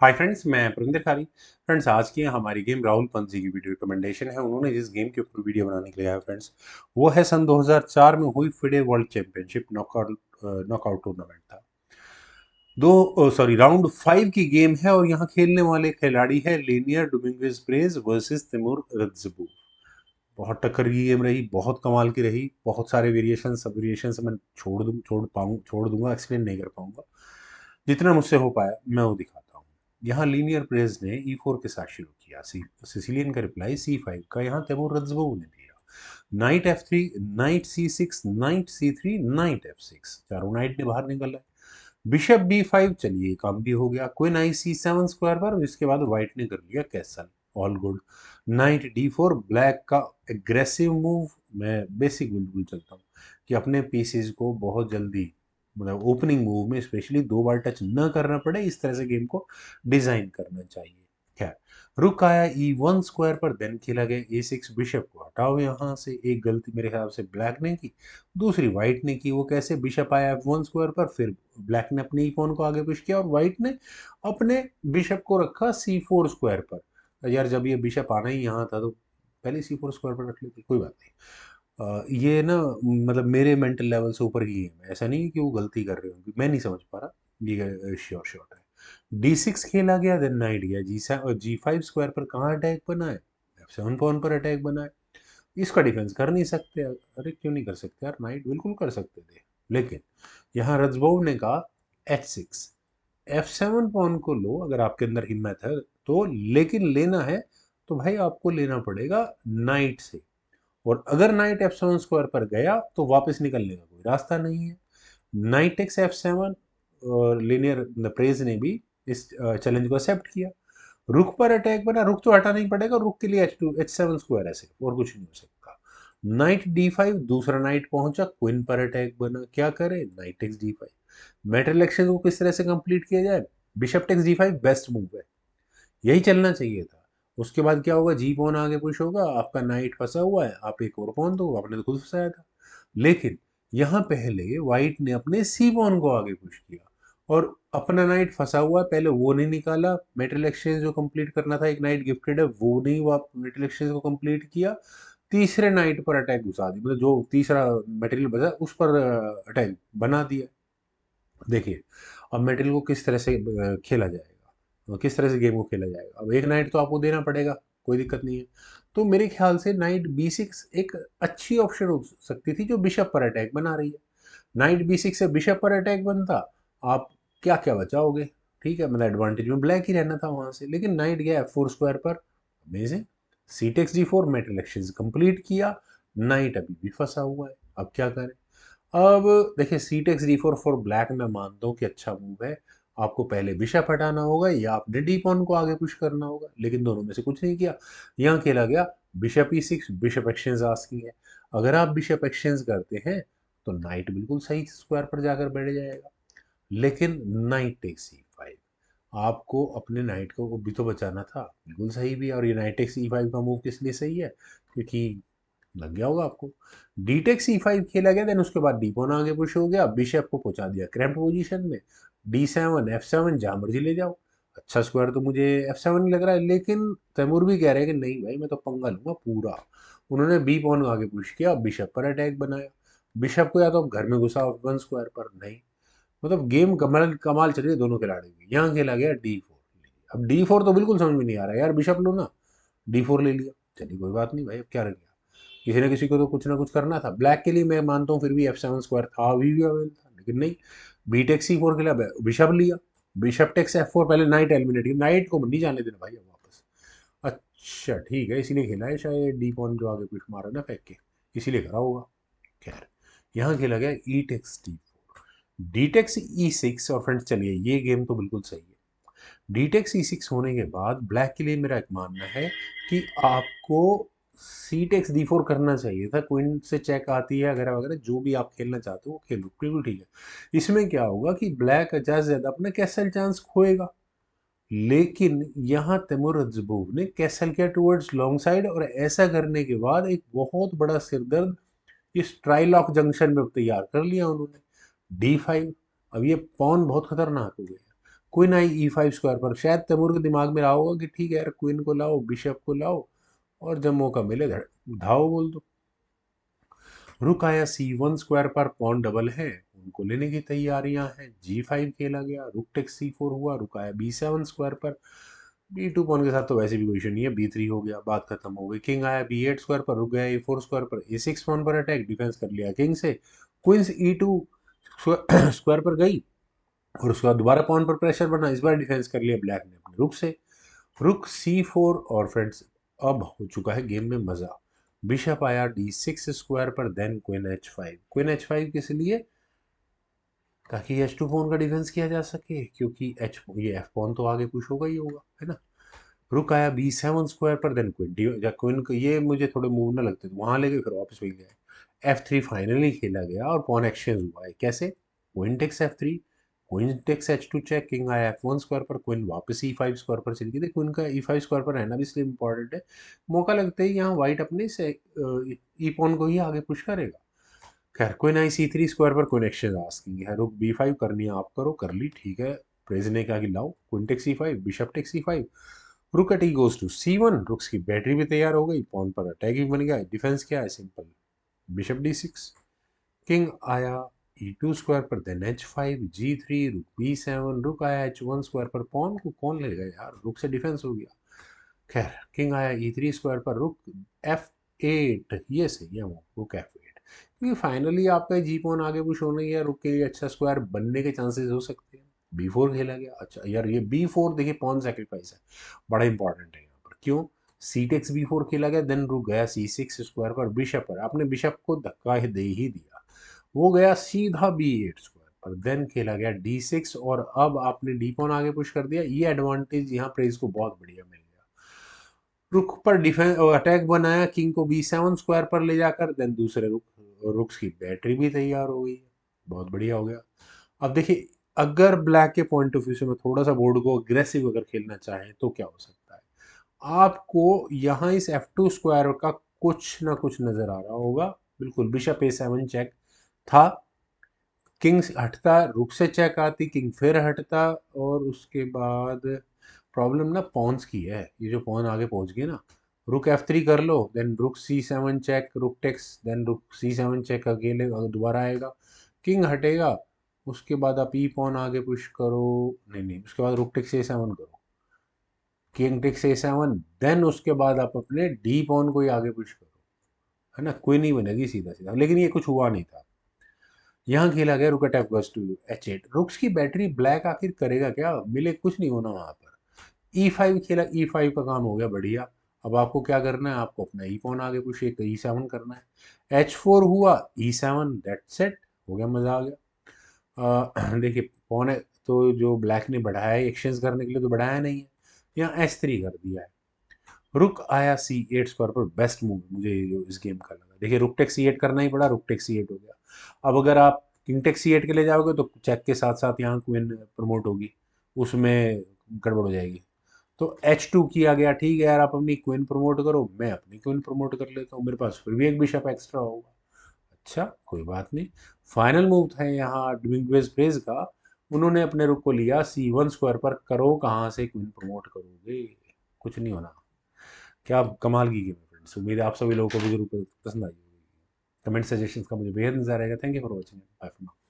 Hi friends, मैं प्रविंदर खारी। Friends, आज की हमारी गेम राहुल पंथी की वीडियो रिकमेंडेशन है। उन्होंने जिस गेम के ऊपर वीडियो बनाने के लिए आया फ्रेंड्स, वो है सन 2004 में हुई FIDE world championship knockout tournament था। राउंड 5 की गेम है और यहाँ खेलने वाले खिलाड़ी है लिनियर डोमिंगुez ब्रेज वर्सेस तिमूर रज्जबू। बहुत टक्कर की गेम रही, बहुत कमाल की रही। बहुत सारे सब वेरिएशन मैं छोड़ दूंगा, एक्सप्लेन नहीं कर पाऊंगा। जितना मुझसे हो पाया मैं वो दिखाता हूँ। यहाँ लीनियर प्रेस ने E4 के साथ शुरू किया। सिसिलियन का रिप्लाई C5 का यहाँ तैमूर रज्जबू ने दिया। Night F3, night C6, night C3, night F6, चारों नाइट ने बाहर निकला। बिशप B5, चलिए काम भी हो गया। क्वीन आई C7 स्क्वायर पर, इसके बाद व्हाइट ने कर लिया castle. All good. Night D4, black का एग्रेसिव मूव। मैं बेसिक बिल्कुल चलता हूँ कि अपने पीसेज को बहुत जल्दी, मतलब ओपनिंग मूव में स्पेशली 2 बार टच न करना पड़े, इस तरह से गेम को डिजाइन करना चाहिए। खैर, रुक आया E1 स्क्वायर पर, देन खेला गया A6। बिशप को हटाओ यहाँ से। एक गलती मेरे ख्याल से ब्लैक ने की, दूसरी व्हाइट ने की। वो कैसे? बिशप आया F1 स्क्वायर पर, फिर ब्लैक ने अपने ई पॉन को आगे पुश किया और व्हाइट ने अपने बिशप को रखा C4 स्क्वायर पर। यार, जब ये बिशप आना ही यहाँ था तो पहले C4 स्क्वायर पर रख लेते, कोई बात नहीं। ये ना, मतलब मेरे मेंटल लेवल से ऊपर की गेम है। ऐसा नहीं है कि वो गलती कर रहे हो, मैं नहीं समझ पा रहा। ये श्योर शॉट है। D6 खेला गया, देन नाइट गया G5 स्क्वायर पर। कहाँ अटैक बना है? F7 पॉन पर अटैक बना है। इसका डिफेंस कर नहीं सकते? अरे क्यों नहीं कर सकते यार, नाइट बिल्कुल कर सकते थे। लेकिन यहाँ रजबोव ने कहा H6, F7 पॉन को लो अगर आपके अंदर हिम्मत है तो। लेकिन लेना है तो भाई आपको लेना पड़ेगा नाइट से। और अगर नाइट F7 स्क्वायर पर गया तो वापस निकलने का कोई रास्ता नहीं है। नाइट टेक्स F7, और लिनियर प्रेज ने भी इस चैलेंज को एक्सेप्ट किया। रुक पर अटैक बना, रुक तो हटाना ही पड़ेगा। रुक के लिए H7 स्क्वायर है सिर्फ, और कुछ नहीं हो सकता। नाइट D5, दूसरा नाइट पहुंचा, क्वीन पर अटैक बना। क्या करे? Knight takes D5। Metal action को किस तरह से कंप्लीट किया जाए? Bishop takes D5 best move है, यही चलना चाहिए था। उसके बाद क्या होगा? जी पॉन आगे पुश होगा, आपका नाइट फंसा हुआ है, आप एक और पॉन दो, आपने तो खुद फंसाया था। लेकिन यहाँ पहले व्हाइट ने अपने सी पॉन को आगे पुश किया और अपना नाइट फंसा हुआ है, पहले वो नहीं निकाला। मेटल एक्सचेंज जो कंप्लीट करना था, एक नाइट गिफ्टेड है, वो नहीं हुआ, मेटल एक्सचेंज को कंप्लीट किया। तीसरे नाइट पर अटैक घुसा दी, मतलब जो तीसरा मटेरियल बचा उस पर अटैक बना दिया। देखिए, अब मेटेरियल को किस तरह से खेला जाएगा, किस तरह से गेम को खेला जाएगा। अब एक नाइट तो आपको देना पड़ेगा, कोई दिक्कत नहीं है। तो मेरे ख्याल से नाइट B6 एक अच्छी ऑप्शन हो सकती थी, जो बिशप पर अटैक बना रही है। नाइट B6 से बिशप पर अटैक बनता, आप क्या क्या बचाओगे? ठीक है, मतलब एडवांटेज में ब्लैक ही रहना था वहां से। लेकिन नाइट गया F4 स्क्वायर पर, amazing. C takes D4, metal exchange complete किया। नाइट अभी भी फंसा हुआ है, अब क्या करें? अब देखिए, सी टेक्स D4 फॉर ब्लैक मैं मानता हूँ कि अच्छा मूव है। आपको पहले बिशप हटाना होगा या आपने डी पॉन को आगे पुश करना होगा, लेकिन दोनों में से कुछ नहीं किया। यहाँ खेला गया bishop E6, bishop exchange asking है। अगर आप बिशप एक्सचेंज करते हैं तो नाइट बिल्कुल सही स्क्वायर पर जाकर बैठ जाएगा। लेकिन नाइट टेक्स E5, आपको अपने नाइट को भी तो बचाना था। बिल्कुल सही भी है। और ये नाइट टेक्स E5 का मूव किस लिए सही है? क्योंकि लग गया होगा आपको। डी टेक C5 खेला गया, देन उसके बाद डी पॉन आगे पुश हो गया, बिशप को पहुंचा दिया क्रैम्प पोजीशन में। D7, F7, जहां मर्जी ले जाओ। अच्छा स्क्वायर तो मुझे F7 लग रहा है, लेकिन तैमूर भी कह रहे हैं कि नहीं भाई, मैं तो पंगा लूंगा पूरा। उन्होंने बी पॉन आगे पुश किया, बिशप पर अटैक बनाया। बिशप को या तो आप घर में घुसाओ F1 स्क्वायर पर, नहीं। मतलब गेम कमाल कमाल चल रही है दोनों खिलाड़ियों की। यहाँ खेला गया D4। अब D4 तो बिल्कुल समझ में नहीं आ रहा यार, बिशप लो ना। D4 ले लिया, चलिए कोई बात नहीं भाई, अब क्या रह गया। किसी न किसी को तो कुछ ना कुछ करना था। ब्लैक के लिए मैं मानता हूँ फिर भी F7 स्क्वायर था, अभी भी अवेल था, लेकिन नहीं। बी टेक C4 के लिए बिशप लिया। बिशप टेक्स F4, पहले नाइट एलिमिनेट, नाइट को नहीं जाने देना भाई अब वापस। अच्छा ठीक है, इसीलिए खेला है शायद डी पॉन जो आगे पीठ मारा ना फेंक के, इसीलिए करा होगा। खैर, यहाँ खेला गया ई takes D4, D takes E6। और फ्रेंड्स चलिए, ये गेम तो बिल्कुल सही है। डी टेक्स E6 होने के बाद ब्लैक के लिए मेरा एक मानना है कि आपको सी टेक्स D4 करना चाहिए था। क्वीन से चेक आती है वगैरह वगैरह, जो भी आप खेलना चाहते हो वो खेलो, बिल्कुल ठीक है। इसमें क्या होगा कि ब्लैक ज्यादा से ज्यादा अपना कैसल चांस खोएगा। लेकिन यहाँ तैमूर अज़्ज़बोव ने कैसल किया टुवर्ड्स लॉन्ग साइड, और ऐसा करने के बाद एक बहुत बड़ा सिरदर्द इस ट्राइलॉक जंक्शन में तैयार कर लिया उन्होंने। D5। अब ये पॉन बहुत खतरनाक हो गया। क्वीन आई E5 स्क्वायर पर। शायद तैमूर के दिमाग में रहा होगा कि ठीक है यार, क्वीन को लाओ, बिशप को लाओ, और जब मौका मिले धाओ बोल दो। रुक आया C1 स्क्वायर पर, पॉन डबल है, उनको लेने की तैयारियां हैं। G5 खेला गया, रुक टेक्स C4 हुआ, रुक आया B7 स्क्वायर पर। B2 पॉन के साथ तो वैसे भी कोई इशू नहीं है, B3 हो गया, बात खत्म हो गई। किंग आया B8 स्क्वायर पर, रुक गया A4 स्क्वायर पर। A6 पॉन पर अटैक, डिफेंस कर लिया किंग से। क्वींस E2 स्क्वायर पर गई, और उसके बाद दोबारा पॉन पर प्रेशर बना, इस बार डिफेंस कर लिया ब्लैक ने अपने रुक से। रुक C4, और फ्रेंड्स अब हो चुका है गेम में मजा। बिशप आया D6 स्क्वायर पर, then queen H5। Queen H5 किस लिए? ताकि H2 पॉन का डिफेंस किया जा सके, क्योंकि एच ये F पॉन तो आगे पुश होगा ही होगा, है ना। रुक आया B7 स्क्वायर पर, देन क्वीन क्वीन को, ये मुझे थोड़े मूव ना लगते तो वहां ले गए, फिर वापस वही गए। F3 फाइनली खेला गया और पॉन एक्सचेंज हुआ है। कैसे? Queen takes F3, queen takes H2 check, king आया F1 स्क्वायर पर, क्वीन वापस E5 स्क्वायर पर चली गई। देखो क्वीन का E5 स्क्वायर पर रहना भी इसलिए इंपॉर्टेंट है, मौका लगते ही यहाँ व्हाइट अपने से ई पॉन को ही आगे पुश करेगा। खैर, क्वीन आई C3 स्क्वायर पर, क्वीन एक्सचेंज आस्किंग है, रुक B5 करनी है आप करो, कर ली, ठीक है। प्रेज ने कहा कि लाओ queen takes E5, bishop takes E5, rook at E goes to C1। Rooks की बैटरी भी तैयार हो गई, पॉन पर अटैक भी बन गया। डिफेंस क्या है? Simple, bishop D6। किंग आया E2 स्क्वायर पर, देन H5, G3, रुक B7, रुक आया H1 स्क्वायर पर। पॉन को कौन लेगा यार, रुक से डिफेंस हो गया। खैर, किंग आया E3 स्क्वायर पर, रुक F8, ये सही है वो, रुक F8, क्योंकि फाइनली आपका जी पॉन आगे पुश होने या रुक के लिए अच्छा स्क्वायर बनने के चांसेस हो सकते हैं। B4 खेला गया। अच्छा यार, ये B4 देखिए पॉन सेक्रीफाइस है, बड़ा इंपॉर्टेंट है यहाँ पर। क्यों? सी टेक्स B4 खेला गया, देन रुक गया C6 स्क्वायर पर, बिशप पर। आपने बिशप को धक्का दे ही दिया, वो गया सीधा B8 स्क्वायर पर, देन खेला गया D6, और अब आपने डी पॉन आगे पुश कर दिया। ये एडवांटेज यहाँ प्रेस को बहुत बढ़िया मिल गया। रुक पर डिफेंस अटैक बनाया, किंग को B7 स्क्वायर पर ले जाकर, देन दूसरे रुक्स की बैटरी भी तैयार हो गई। बहुत बढ़िया हो गया। अब देखिए, अगर ब्लैक के पॉइंट ऑफ व्यू से मैं थोड़ा सा बोर्ड को अग्रेसिव अगर खेलना चाहे तो क्या हो सकता है? आपको यहाँ इस F2 स्क्वायर का कुछ ना कुछ नजर आ रहा होगा। बिल्कुल, बिशप A7 चेक था, किंग हटता, रुक से चेक आती, किंग फिर हटता, और उसके बाद प्रॉब्लम ना पॉन्स की है। ये जो पॉन आगे पहुंच गए ना, रुक F3 कर लो, देन रुक C7 check, rook takes, then रुक C7 चेक, अकेले दोबारा आएगा, किंग हटेगा, उसके बाद आप ई पॉन आगे पुश करो, नहीं नहीं, उसके बाद रुक टेक्स A7 करो, किंग टेक्स A7, देन उसके बाद आप अपने डी पॉन को ही आगे पुश करो, है ना, कोई नहीं बनेगी सीधा सीधा। लेकिन ये कुछ हुआ नहीं था। यहाँ खेला गया रुक अटैक गोस टू H8। रुक्स की बैटरी ब्लैक आखिर करेगा क्या? मिले कुछ नहीं होना वहां पर। E5 खेला, E5 का काम हो गया बढ़िया। अब आपको क्या करना है? आपको अपना ई पॉन आगे पुश, एक E7 करना है। H4 हुआ, E7, दैट्स इट, हो गया, मजा आ गया। देखिए पॉन है तो जो ब्लैक ने बढ़ाया है एक्सचेंज करने के लिए, तो बढ़ाया नहीं है, यहाँ S3 कर दिया है। रुक आया C8 स्क्वायर पर, बेस्ट मूव मुझे जो इस गेम का लगा। देखिए रुक टेक C8 करना ही पड़ा, रुक टेक C8 हो गया। अब अगर आप किंग टेक C8 के लिए जाओगे तो चेक के साथ साथ यहाँ क्वीन प्रमोट होगी, उसमें गड़बड़ हो जाएगी। तो H2 किया गया, ठीक है यार, आप अपनी क्वीन प्रमोट करो, मैं अपनी क्वीन प्रमोट कर लेता हूँ, मेरे पास फिर भी एक बिशप एक्स्ट्रा होगा। अच्छा, कोई बात नहीं। फाइनल मूव था यहाँ डोमिंगुez ब्रेज का, उन्होंने अपने रुक को लिया C1 स्क्वायर पर। करो कहाँ से क्वीन प्रमोट करोगे, कुछ नहीं होना। क्या कमाल की गेम है फ्रेंड्स, उम्मीद है आप सभी लोगों को भी जरूर पसंद आई होगी। कमेंट सजेशंस का मुझे बेहद इंतजार रहेगा। Thank you for watching, bye for now.